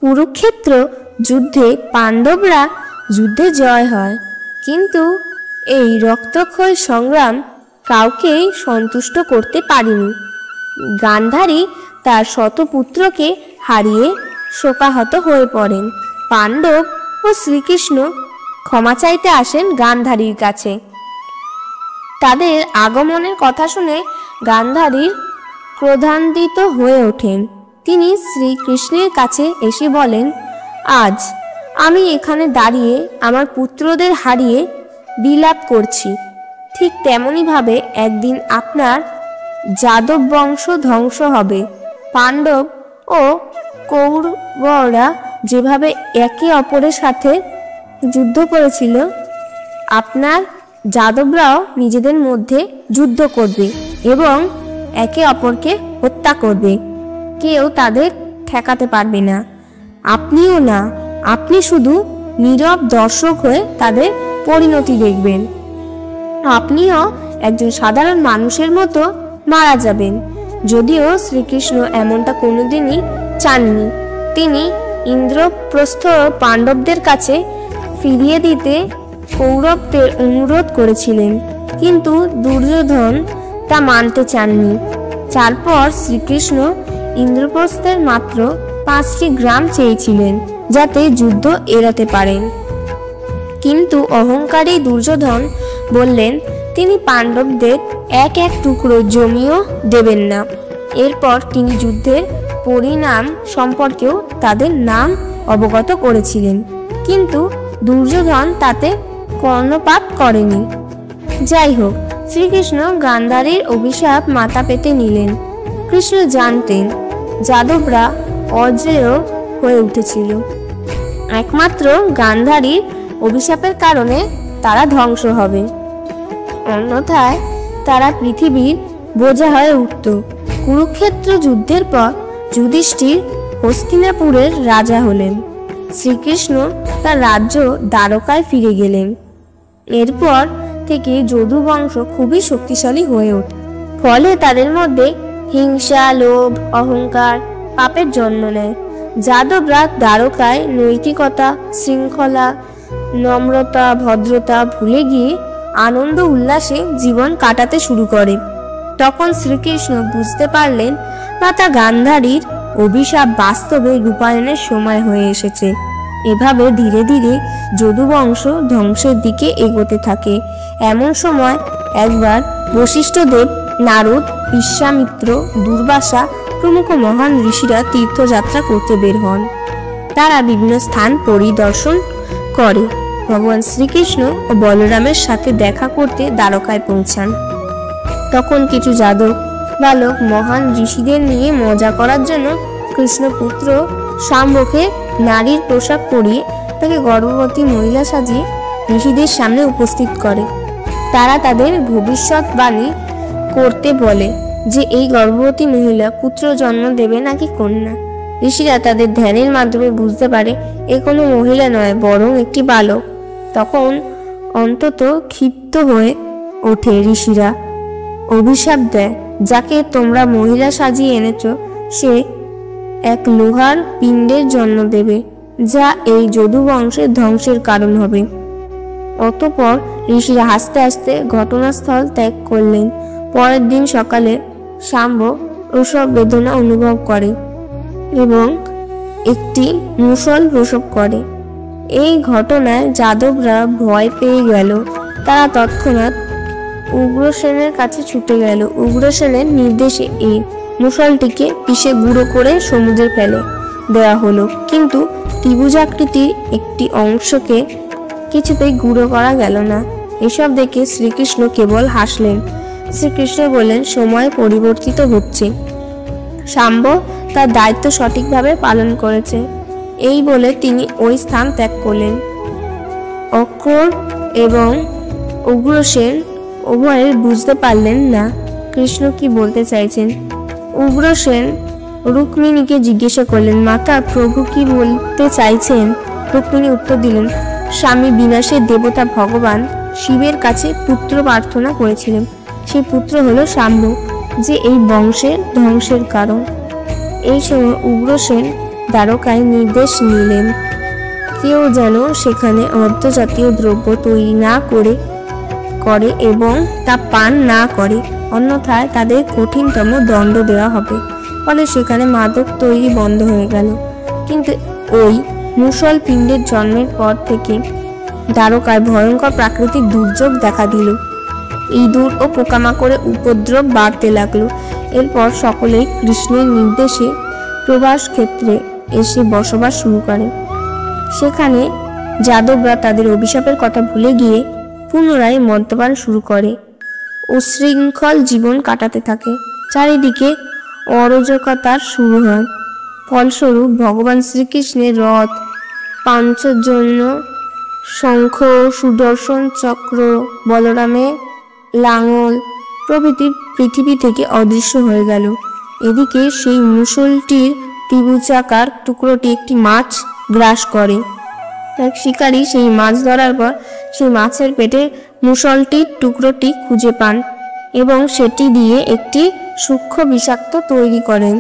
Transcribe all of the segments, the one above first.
কুরুক্ষেত্র যুদ্ধে পাণ্ডবরা যুদ্ধে জয় হয়, কিন্তু এই রক্তক্ষয়ী সংগ্রাম কাউকেই সন্তুষ্ট করতে পারেনি। গান্ধারী তার শতপুত্রকে হারিয়ে শোকাহত হয়ে পড়েন। পাণ্ডব ও শ্রীকৃষ্ণ ক্ষমা চাইতে আসেন গান্ধারীর কাছে। তাদের আগমনের কথা শুনে গান্ধারী ক্রোধান্বিত হয়ে ওঠেন। তিনি শ্রীকৃষ্ণের কাছে এসে বলেন, আজ আমি এখানে দাঁড়িয়ে আমার পুত্রদের হারিয়ে বিলাপ করছি, ঠিক তেমনইভাবে একদিন আপনার যাদব বংশ ধ্বংস হবে। পাণ্ডব ও কৌরবরা যেভাবে একে অপরের সাথে যুদ্ধ করেছিল, আপনার যাদবরাও নিজেদের মধ্যে যুদ্ধ করবে এবং একে অপরকে হত্যা করবে। কেউ তাদের ঠেকাতে পারবে না, আপনিও না। আপনি শুধু নীরব দর্শক হয়ে তাদের পরিণতি দেখবেন। আপনিও একজন সাধারণ মানুষের মতো মারা যাবেন। যদিও শ্রীকৃষ্ণ এমনটা কোনোদিনই চাননি। তিনি ইন্দ্রপ্রস্থ পাণ্ডবদের কাছে ফিরিয়ে দিতে কৌরবদের অনুরোধ করেছিলেন, কিন্তু দুর্যোধন তা মানতে চাননি। তারপর শ্রীকৃষ্ণ ইন্দ্রপ্রস্থের মাত্র 5টি গ্রাম চেয়েছিলেন যাতে যুদ্ধ এড়াতে পারেন, কিন্তু অহংকারী দুর্যোধন বললেন তিনি পাণ্ডবদের এক এক টুকরো জমিও দেবেন না। এরপর তিনি যুদ্ধের পরিণাম সম্পর্কেও তাদের নাম অবগত করেছিলেন, কিন্তু দুর্যোধন তাতে কর্ণপাত করেনি। যাই হোক, শ্রীকৃষ্ণ গান্ধারীর অভিশাপ মাথা পেতে নিলেন। কৃষ্ণ জানতেন যাদবরা অজেয় হয়ে উঠেছিল। একমাত্র গান্ধারীর অভিশাপের কারণে তারা ধ্বংস হবে, অন্যথায় তারা পৃথিবীর বোঝা হয়ে উঠত। কুরুক্ষেত্র যুদ্ধের পর যুধিষ্ঠির হস্তিনাপুরের রাজা হলেন। শ্রীকৃষ্ণ তার রাজ্য দ্বারকায় ফিরে গেলেন। এরপর থেকে যদু বংশ খুবই শক্তিশালী হয়ে ওঠে। ফলে তাদের মধ্যে হিংসা, লোভ, অহংকার, পাপের জন্ম নেয়। যাদবরা দ্বারকায় নৈতিকতা, শৃঙ্খলা, নম্রতা, ভদ্রতা ভুলে গিয়ে আনন্দ উল্লাসে জীবন কাটাতে শুরু করে। তখন শ্রীকৃষ্ণ বুঝতে পারলেন মাতা গান্ধারীর অভিশাপ বাস্তবে রূপায়ণের সময় হয়ে এসেছে। এভাবে ধীরে ধীরে যদুবংশ ধ্বংসের দিকে এগোতে থাকে। এমন সময় একবার বশিষ্ঠদেব, নারদ, বিশ্বামিত্র, দুর্বাসা প্রমুখ মহান ঋষিরা তীর্থযাত্রা করতে বের হন। তারা বিভিন্ন স্থান পরিদর্শন করে। ভগবান শ্রীকৃষ্ণ ও বলরামের সাথে দেখা করতে দ্বারকায় পৌঁছান। তখন কিছু যাদব বালক মহান ঋষিদের নিয়ে মজা করার জন্য কৃষ্ণপুত্র শাম্বকে নারীর পোশাক পরিয়ে তাকে গর্ভবতী মহিলা সাজিয়ে ঋষিদের সামনে উপস্থিত করে। তারা তাদের ভবিষ্যৎবাণী করতে বলে যে এই গর্ভবতী মহিলা পুত্র জন্ম দেবে নাকি কন্যা। ঋষিরা তাদের ধ্যানের মাধ্যমে বুঝতে পারে এ কোনো মহিলা নয়, বরং একটি বালক। তখন অন্তত ক্ষিপ্ত হয়ে ওঠে ঋষিরা অভিশাপ দেয়, যাকে তোমরা মহিলা সাজিয়ে এনেছ সে এক লোহার পিণ্ডের জন্ম দেবে, যা এই যদু বংশের ধ্বংসের কারণ হবে। অতঃপর ঋষিরা হাসতে হাসতে ঘটনাস্থল ত্যাগ করলেন। পরের দিন সকালে শাম্ব প্রসব বেদনা অনুভব করে এবং একটি মুষল প্রসব করে। এই ঘটনায় যাদবরা ভয় পেয়ে গেল। তারা তৎক্ষণাৎ উগ্রসেনের কাছে ছুটে গেল। উগ্রসেনের নির্দেশে এই মুষলটিকে পিষে গুঁড়ো করে সমুদ্রে ফেলে দেওয়া হলো, কিন্তু ত্রিভুজাকৃতির একটি অংশকে কিছুতেই গুঁড়ো করা গেল না। এসব দেখে শ্রীকৃষ্ণ কেবল হাসলেন। শ্রীকৃষ্ণ বললেন, সময় পরিবর্তিত হচ্ছে। শাম্ব তার দায়িত্ব সঠিকভাবে পালন করেছে। এই বলে তিনি ওই স্থান ত্যাগ করলেন। অক্রূর এবং উগ্রসেন উভয়ের বুঝতে পারলেন না কৃষ্ণ কি বলতে চাইছেন। উগ্রসেন রুক্মিণীকে জিজ্ঞাসা করলেন, মাতা, প্রভু কি বলতে চাইছেন? রুক্মিণী উত্তর দিলেন, স্বামী বিনাশের দেবতা ভগবান শিবের কাছে পুত্র প্রার্থনা করেছিলেন। সেই পুত্র হলো শাম্ব, যে এই বংশের ধ্বংসের কারণ। এই সময় উগ্রসেন দ্বারকায় নির্দেশ নিলেন কেউ যেন সেখানে মদ্যজাতীয় দ্রব্য তৈরি না করে এবং তা পান না করে, অন্যথায় তাদের কঠিনতম দণ্ড দেওয়া হবে। ফলে সেখানে মাদক তৈরি বন্ধ হয়ে গেল। কিন্তু ওই মুষল পিণ্ডের জন্মের পর থেকে দ্বারকায় ভয়ঙ্কর প্রাকৃতিক দুর্যোগ দেখা দিল। ইঁদুর ও পোকামাকড়ের উপদ্রব বাড়তে লাগলো। এরপর সকলেই কৃষ্ণের নির্দেশে প্রবাস ক্ষেত্রে এসে বসবাস শুরু করে। সেখানে যাদবরা তাদের অভিশাপের কথা ভুলে গিয়ে পুনরায় মদ্যপান শুরু করে, উচ্ছৃঙ্খল জীবন কাটাতে থাকে। চারিদিকে অরাজকতার শুরু হয়। ফলস্বরূপ ভগবান শ্রীকৃষ্ণের রথ, পাঞ্চজন্য, শঙ্খ, সুদর্শন চক্র, বলরামের লাঙল প্রভৃতি পৃথিবী থেকে অদৃশ্য হয়ে গেল। এদিকে সেই মুষলটির ত্রিভুজাকার টুকরোটি একটি মাছ গ্রাস করে। এক শিকারী সেই মাছ ধরার পর সেই মাছের পেটে মুষলটির টুকরোটি খুঁজে পান এবং সেটি দিয়ে একটি সূক্ষ্ম বিষাক্ত তৈরি করেন।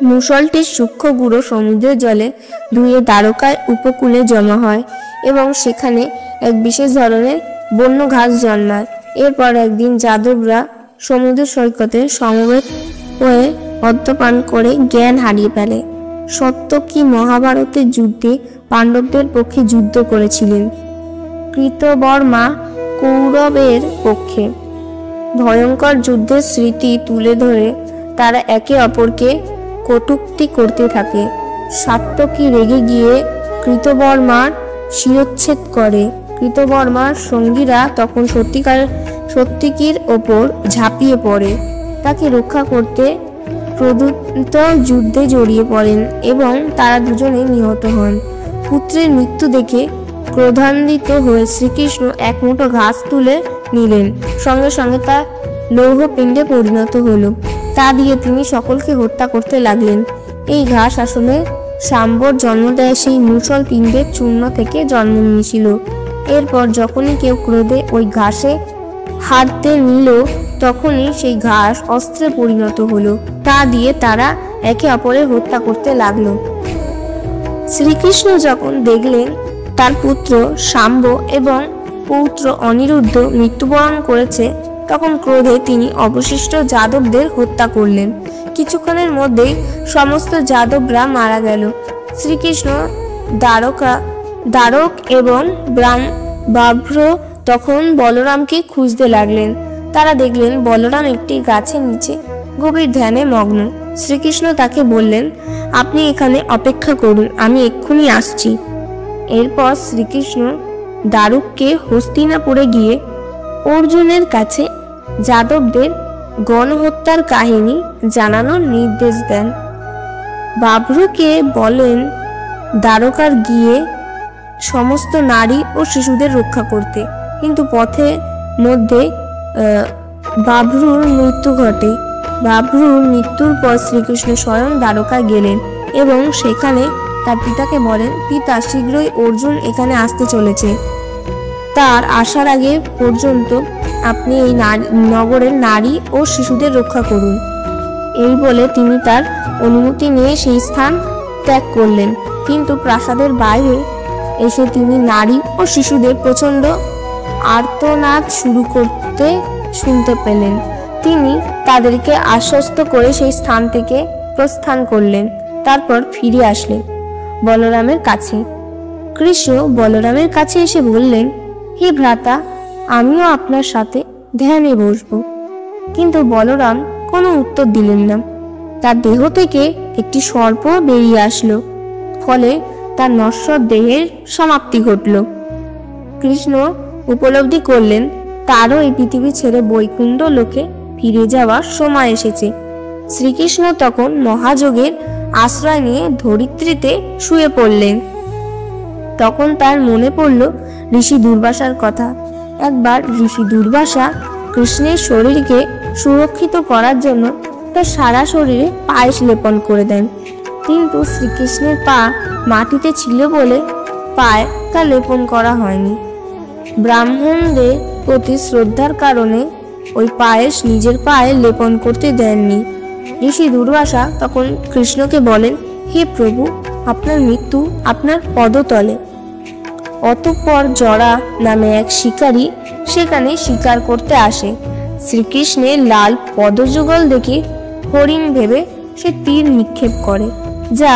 মুষলটির সূক্ষ্ম গুঁড়ো সমুদ্রের জলে ধুয়ে দ্বারকায় উপকূলে জমা হয় এবং সেখানে এক বিশেষ ধরনের বন্য ঘাস জন্মায়। এরপর একদিন যাদবরা সমুদ্র সৈকতে সমবেত হয়ে মদ্যপান করে জ্ঞান হারিয়ে ফেলে। সত্যকি মহাভারতের যুদ্ধে পাণ্ডবদের পক্ষে যুদ্ধ করেছিলেন, কৃতবর্মা কৌরবের পক্ষে। ভয়ঙ্কর যুদ্ধের স্মৃতি তুলে ধরে তারা একে অপরকে কটূক্তি করতে থাকে। সাত্যকী রেগে গিয়ে কৃতবর্মার শিরচ্ছেদ করে। কৃতবর্মার সঙ্গীরা তখন সত্যকীর ওপর ঝাঁপিয়ে পড়ে, তাকে রক্ষা করতে প্রদ্যুত যুদ্ধে জড়িয়ে পড়েন এবং তারা দুজনেই নিহত হন। পুত্রের মৃত্যু দেখে ক্রোধান্বিত হয়ে শ্রীকৃষ্ণ এক মুঠো ঘাস তুলে নিলেন। সঙ্গে সঙ্গে তা লৌহপিণ্ডে পরিণত হলো। তা দিয়ে তিনি সকলকে হত্যা করতে লাগলেন। এই ঘাস আসলে শাম্বর জন্ম দেয় সেই মুষল পিণ্ডের চূর্ণ থেকে জন্ম নিয়েছিল। এরপর যখনই কেউ ক্রোধে ওই ঘাসে হাত নিল, তখনই সেই ঘাস অস্ত্রে পরিণত হলো। তা দিয়ে তারা একে অপরের হত্যা করতে লাগলো। শ্রীকৃষ্ণ যখন দেখলেন তার পুত্র শাম্ব এবং পৌত্র অনিরুদ্ধ মৃত্যুবরণ করেছে, তখন ক্রোধে তিনি অবশিষ্ট যাদবদের হত্যা করলেন। কিছুক্ষণের মধ্যেই সমস্ত যাদবরা মারা গেল। শ্রীকৃষ্ণ দ্বারক এবং বাভ্র তখন বলরামকে খুঁজতে লাগলেন। তারা দেখলেন বলরাম একটি গাছের নিচে গভীর ধ্যানে মগ্ন। শ্রীকৃষ্ণ তাকে বললেন, আপনি এখানে অপেক্ষা করুন, আমি এক্ষুনি আসছি। এরপর শ্রীকৃষ্ণ দারুককে হস্তিনাপুরে গিয়ে অর্জুনের কাছে যাদবদের গণহত্যার কাহিনী জানানোর নির্দেশ দেন। বাভ্রকে বলেন দ্বারকার গিয়ে সমস্ত নারী ও শিশুদের রক্ষা করতে। কিন্তু পথের মধ্যে বাভ্রুর মৃত্যু ঘটে। বাভ্রুর মৃত্যুর পর শ্রীকৃষ্ণ স্বয়ং দ্বারকায় গেলেন এবং সেখানে তার পিতাকে বলেন, পিতা, শীঘ্রই অর্জুন এখানে আসতে চলেছে। তার আসার আগে পর্যন্ত আপনি এই নগরের নারী ও শিশুদের রক্ষা করুন। এই বলে তিনি তার অনুমতি নিয়ে সেই স্থান ত্যাগ করলেন। কিন্তু প্রাসাদের বাইরে এসে তিনি নারী ও শিশুদের প্রচণ্ড আর্তনাদ শুরু করতে শুনতে পেলেন। তিনি তাদেরকে আশ্বস্ত করে সেই স্থান থেকে প্রস্থান করলেন। তারপর ফিরে আসলেন বলরামের কাছে। কৃষ্ণ বলরামের কাছে এসে বললেন, হে ভ্রাতা, আমিও আপনার সাথে ধ্যানে বসব। কিন্তু বলরাম কোনো উত্তর দিলেন না। তার দেহ থেকে একটি সর্প বেরিয়ে আসলো, ফলে তার নশ্বর দেহের সমাপ্তি ঘটল। কৃষ্ণ উপলব্ধি করলেন তারও এই পৃথিবী ছেড়ে বৈকুণ্ঠ লোকে ফিরে যাওয়ার সময় এসেছে। শ্রীকৃষ্ণ তখন মহাযোগের আশ্রয় নিয়ে ধরিত্রীতে শুয়ে পড়লেন। তখন তার মনে পড়ল ঋষি দুর্বাসার কথা। একবার ঋষি দুর্বাসা কৃষ্ণের শরীরকে সুরক্ষিত করার জন্য তার সারা শরীরে পায়েস লেপন করে দেন। কিন্তু শ্রীকৃষ্ণের পা মাটিতে ছিল বলে পায়ে তা লেপন করা হয়নি। ব্রাহ্মণদের প্রতি শ্রদ্ধার কারণে ওই পায়েস নিজের পায়ে লেপন করতে দেননি। ঋষি দুর্বাসা তখন কৃষ্ণকে বলেন, হে প্রভু, আপনার মৃত্যু আপনার পদতলে। অতঃপর জরা নামে এক শিকারী সেখানে শিকার করতে আসে। শ্রীকৃষ্ণের লাল পদযুগল দেখে হরিণ ভেবে সে তীর নিক্ষেপ করে, যা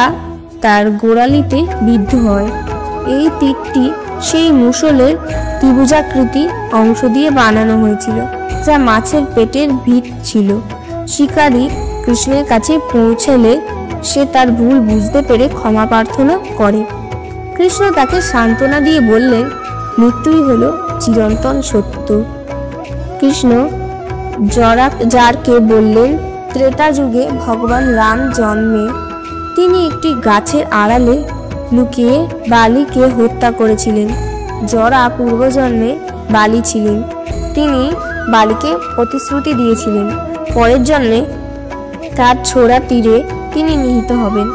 তার গোড়ালিতে বিদ্ধ হয়। এই তীরটি সেই মুষলের ত্রিভুজাকৃতি অংশ দিয়ে বানানো হয়েছিল, যা মাছের পেটের ভিত ছিল। শিকারী কৃষ্ণের কাছে পৌঁছলে সে তার ভুল বুঝতে পেরে ক্ষমা প্রার্থনা করে। কৃষ্ণ তাকে সান্ত্বনা দিয়ে বললেন, মৃত্যুই হলো চিরন্তন সত্য। কৃষ্ণ জারকে বললেন, ত্রেতা যুগে ভগবান রাম জন্মে তিনি একটি গাছের আড়ালে লুকিয়ে বালিকে হত্যা করেছিলেন। জরা পূর্বজন্মে বালি ছিলেন। তিনি বালিকে প্রতিশ্রুতি দিয়েছিলেন পরের জন্মে তার ছোড়া তীরে তিনি নিহত হবেন।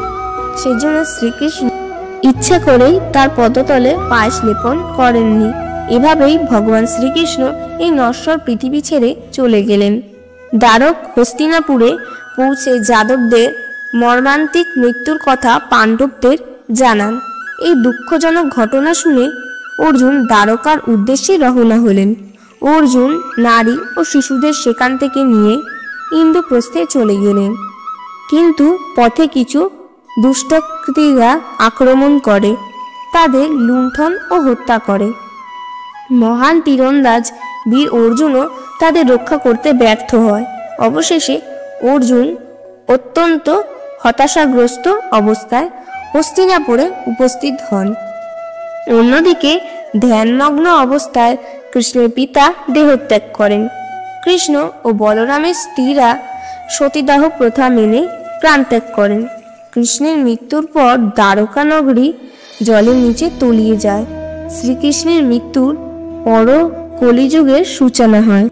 সেজন্য শ্রীকৃষ্ণ ইচ্ছা করেই তার পদতলে পায়েস লেপন করেননি। এভাবেই ভগবান শ্রীকৃষ্ণ এই নশ্বর পৃথিবী ছেড়ে চলে গেলেন। দ্বারক হস্তিনাপুরে পৌঁছে যাদবদের মর্মান্তিক মৃত্যুর কথা পাণ্ডবদের জানান। এই দুঃখজনক ঘটনা শুনে অর্জুন দ্বারকার উদ্দেশ্যে রওনা হলেন। অর্জুন নারী ও শিশুদের সেখান থেকে নিয়ে ইন্দ্রপ্রস্থে চলে গেলেন, কিন্তু পথে কিছু দুষ্টকৃতীরা আক্রমণ করে, তাদের লুণ্ঠন ও হত্যা করে। মহান তীরন্দাজ বীর অর্জুনও তাদের রক্ষা করতে ব্যর্থ হয়। অবশেষে অর্জুন অত্যন্ত হতাশাগ্রস্ত অবস্থায় হস্তিনাপুরে উপস্থিত হন। অন্যদিকে ধ্যানমগ্ন অবস্থায় কৃষ্ণের পিতা দেহত্যাগ করেন। কৃষ্ণ ও বলরামের স্ত্রীরা সতীদাহ প্রথা মেনে প্রাণত্যাগ করেন। কৃষ্ণের মৃত্যুর পর দ্বারকা নগরী জলের নিচে তলিয়ে যায়। শ্রীকৃষ্ণের মৃত্যুর পর কলিযুগের সূচনা হয়।